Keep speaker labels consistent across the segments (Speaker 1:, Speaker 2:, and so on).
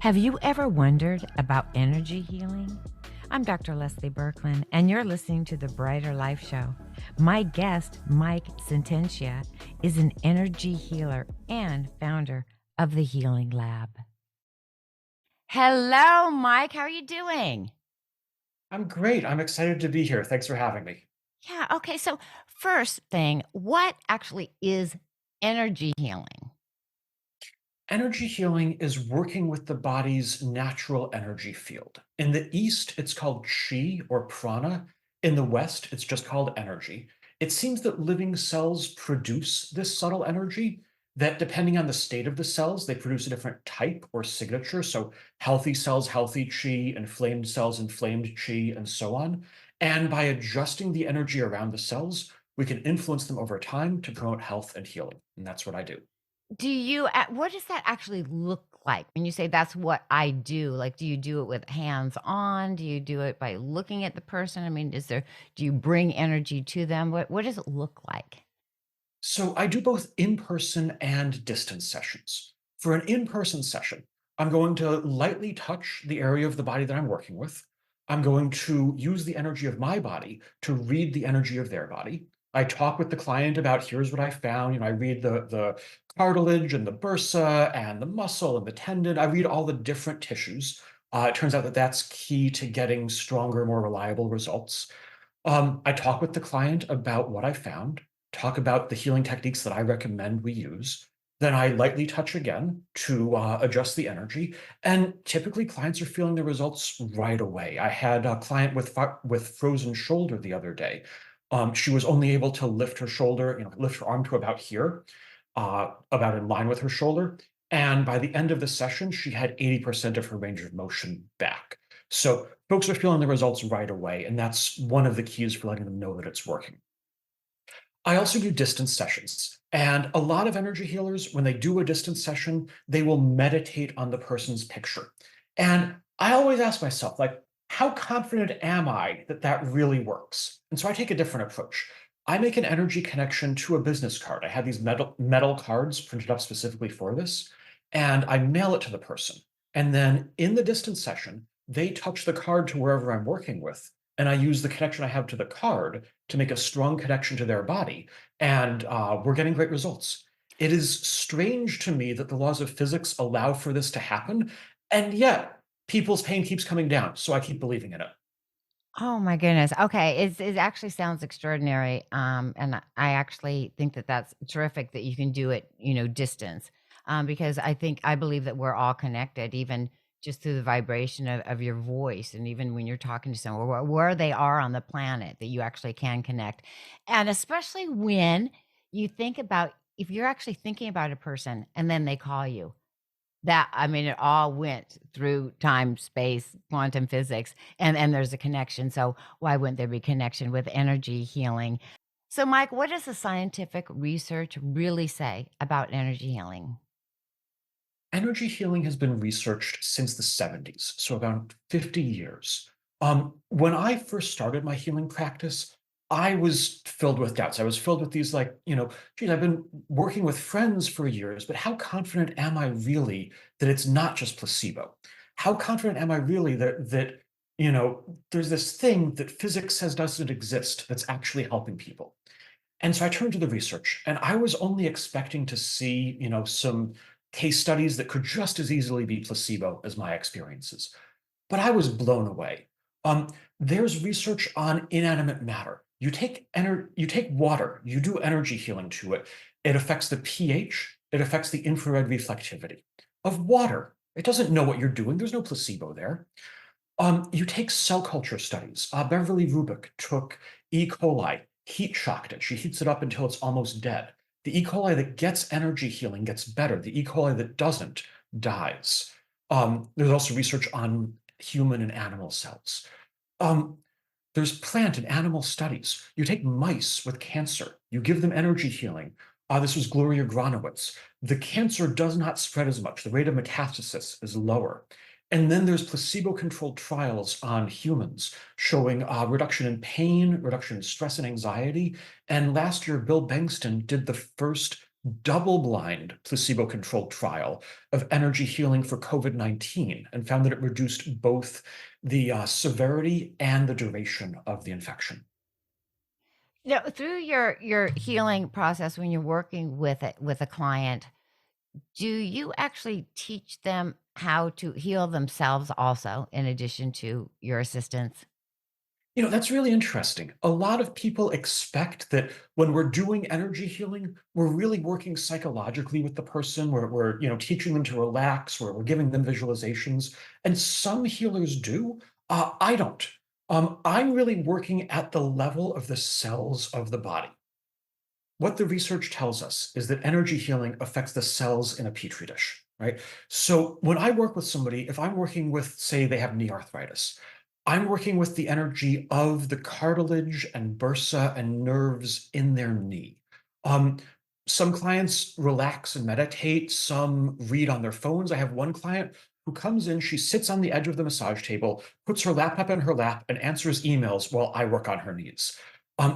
Speaker 1: Have you ever wondered about energy healing? I'm Dr. Leslie Berkman, and you're listening to the Brighter Life Show. My guest, Mike Sententia, is an energy healer and founder of the Healing Lab. Hello, Mike. How are you doing?
Speaker 2: I'm great. I'm excited to be here. Thanks for having me.
Speaker 1: Yeah, okay. So, first thing, what actually is energy healing?
Speaker 2: Energy healing is working with the body's natural energy field. In the East, it's called chi or prana. In the West, it's just called energy. It seems that living cells produce this subtle energy, that depending on the state of the cells, they produce a different type or signature. So, healthy cells, healthy chi, inflamed cells, inflamed chi, and so on. And by adjusting the energy around the cells, we can influence them over time to promote health and healing. And that's what I do.
Speaker 1: What does that actually look like when you say that's what I do? Like, do you do it with hands on? Do you do it by looking at the person? I mean, do you bring energy to them? What does it look like?
Speaker 2: So I do both in-person and distance sessions. For an in-person session, I'm going to lightly touch the area of the body that I'm working with. I'm going to use the energy of my body to read the energy of their body. I talk with the client about here's what I found. I read the cartilage and the bursa and the muscle and the tendon. I read all the different tissues. It turns out that that's key to getting stronger, more reliable results. I talk with the client about what I found, talk about the healing techniques that I recommend we use. Then I lightly touch again to adjust the energy. And typically, clients are feeling the results right away. I had a client with frozen shoulder the other day. She was only able to lift her shoulder, lift her arm to about here, about in line with her shoulder. And by the end of the session, she had 80% of her range of motion back. So folks are feeling the results right away, and that's one of the keys for letting them know that it's working. I also do distance sessions. And a lot of energy healers, when they do a distance session, they will meditate on the person's picture. And I always ask myself, like, how confident am I that that really works? And so I take a different approach. I make an energy connection to a business card. I have these metal cards printed up specifically for this, and I mail it to the person. And then in the distance session, they touch the card to wherever I'm working with. And I use the connection I have to the card to make a strong connection to their body. And we're getting great results. It is strange to me that the laws of physics allow for this to happen. And yet, people's pain keeps coming down. So I keep believing in it.
Speaker 1: Oh my goodness. Okay, it actually sounds extraordinary, and I actually think that that's terrific that you can do it, distance, because I believe that we're all connected, even just through the vibration of your voice, and even when you're talking to someone, where they are on the planet, that you actually can connect, and especially when you think about if you're actually thinking about a person and then they call you. I mean, it all went through time, space, quantum physics, and there's a connection, so why wouldn't there be connection with energy healing? So, Mike, what does the scientific research really say about energy healing?
Speaker 2: Energy healing has been researched since the 70s, so about 50 years. When I first started my healing practice, I was filled with doubts. I was filled with these, like, geez, I've been working with friends for years, but how confident am I really that it's not just placebo? How confident am I really that there's this thing that physics says doesn't exist that's actually helping people? And so I turned to the research, and I was only expecting to see, some case studies that could just as easily be placebo as my experiences. But I was blown away. Um, there's research on inanimate matter. You take water, you do energy healing to it. It affects the pH, it affects the infrared reflectivity of water. It doesn't know what you're doing. There's no placebo there. You take cell culture studies. Beverly Rubik took E. coli, heat shocked it. She heats it up until it's almost dead. The E. coli that gets energy healing gets better. The E. coli that doesn't dies. There's also research on human and animal cells. Um, there's plant and animal studies. You take mice with cancer, you give them energy healing. This was Gloria Gronowitz. The cancer does not spread as much. The rate of metastasis is lower. And then there's placebo-controlled trials on humans showing reduction in pain, reduction in stress and anxiety. And last year, Bill Bengston did the first double blind, placebo controlled trial of energy healing for COVID-19 and found that it reduced both the severity and the duration of the infection.
Speaker 1: Through your healing process when you're working with a client, do you actually teach them how to heal themselves also in addition to your assistance?
Speaker 2: That's really interesting. A lot of people expect that when we're doing energy healing, we're really working psychologically with the person. We're teaching them to relax, we're giving them visualizations. And some healers do. I don't. I'm really working at the level of the cells of the body. What the research tells us is that energy healing affects the cells in a petri dish, right? So when I work with somebody, if I'm working with, say, they have knee arthritis, I'm working with the energy of the cartilage and bursa and nerves in their knee. Um, some clients relax and meditate, some read on their phones. I have one client who comes in, she sits on the edge of the massage table, puts her laptop in her lap, and answers emails while I work on her knees.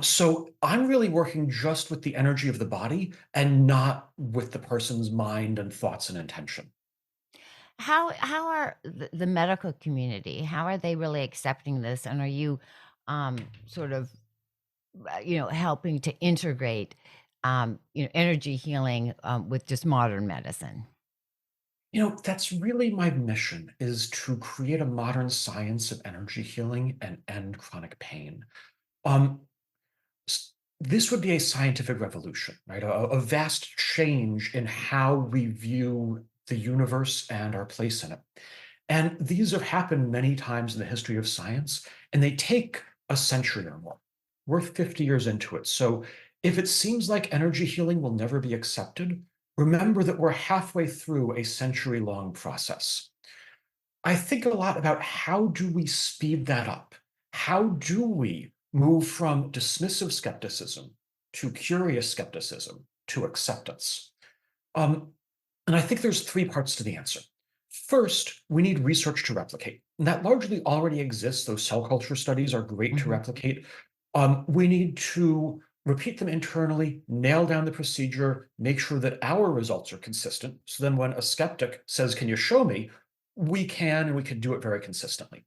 Speaker 2: So I'm really working just with the energy of the body and not with the person's mind and thoughts and intention.
Speaker 1: How are the medical community, how are they really accepting this? And are you, sort of, helping to integrate, energy healing, with just modern medicine?
Speaker 2: That's really my mission is to create a modern science of energy healing and end chronic pain. Um, this would be a scientific revolution, right? A vast change in how we view the universe and our place in it. And these have happened many times in the history of science, and they take a century or more. We're 50 years into it. So if it seems like energy healing will never be accepted, remember that we're halfway through a century long process. I think a lot about how do we speed that up? How do we move from dismissive skepticism to curious skepticism to acceptance? Um, and I think there's three parts to the answer. First, we need research to replicate. And that largely already exists. Those cell culture studies are great to
Speaker 1: Mhm.
Speaker 2: replicate. We need to repeat them internally, nail down the procedure, make sure that our results are consistent. So then when a skeptic says, can you show me? We can, and we can do it very consistently.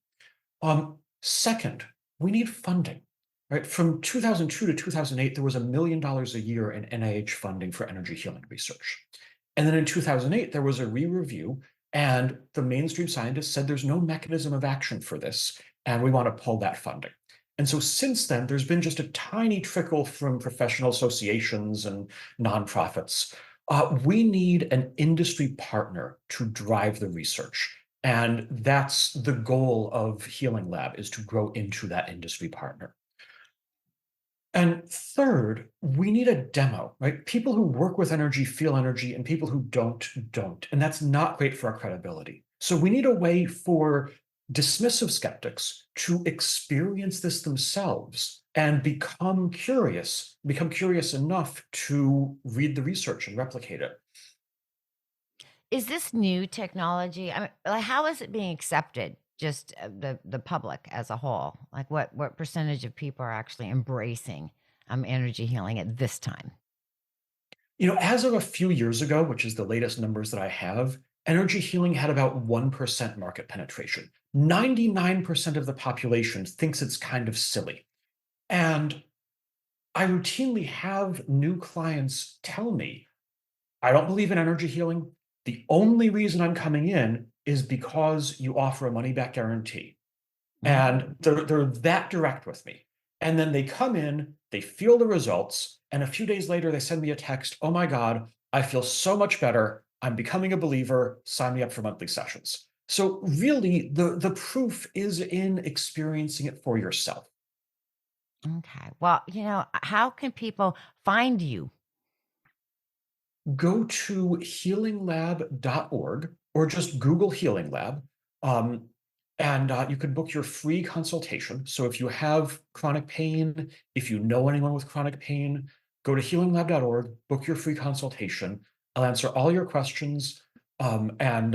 Speaker 2: Second, we need funding. Right? From 2002 to 2008, there was $1 million a year in NIH funding for energy healing research. And then in 2008, there was a re-review, and the mainstream scientists said there's no mechanism of action for this, and we want to pull that funding. And so since then, there's been just a tiny trickle from professional associations and nonprofits. We need an industry partner to drive the research. And that's the goal of Healing Lab is to grow into that industry partner. And third, we need a demo, right? People who work with energy feel energy, and people who don't. And that's not great for our credibility. So we need a way for dismissive skeptics to experience this themselves and become curious enough to read the research and replicate it.
Speaker 1: Is this new technology? I mean, like, how is it being accepted? Just the public as a whole. Like, what percentage of people are actually embracing energy healing at this time?
Speaker 2: As of a few years ago, which is the latest numbers that I have, energy healing had about 1% market penetration. 99% of the population thinks it's kind of silly. And I routinely have new clients tell me, I don't believe in energy healing. The only reason I'm coming in is because you offer a money back guarantee.
Speaker 1: Mhm.
Speaker 2: And they're that direct with me. And then they come in, they feel the results, and a few days later they send me a text, "Oh my God, I feel so much better. I'm becoming a believer. Sign me up for monthly sessions." So really, the proof is in experiencing it for yourself.
Speaker 1: Okay. Well, how can people find you?
Speaker 2: Go to healinglab.org or just Google Healing Lab. Um, and you can book your free consultation. So if you have chronic pain, if you know anyone with chronic pain, go to healinglab.org, book your free consultation. I'll answer all your questions, and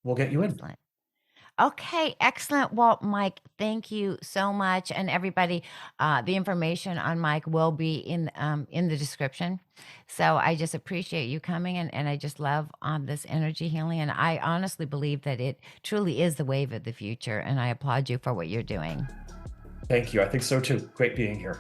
Speaker 2: we'll get you in.
Speaker 1: Excellent. Okay, excellent. Well, Mike, thank you so much, and everybody. The information on Mike will be in the description. So I just appreciate you coming, and I just love this energy healing, and I honestly believe that it truly is the wave of the future, and I applaud you for what you're doing.
Speaker 2: Thank you. I think so too. Great being here.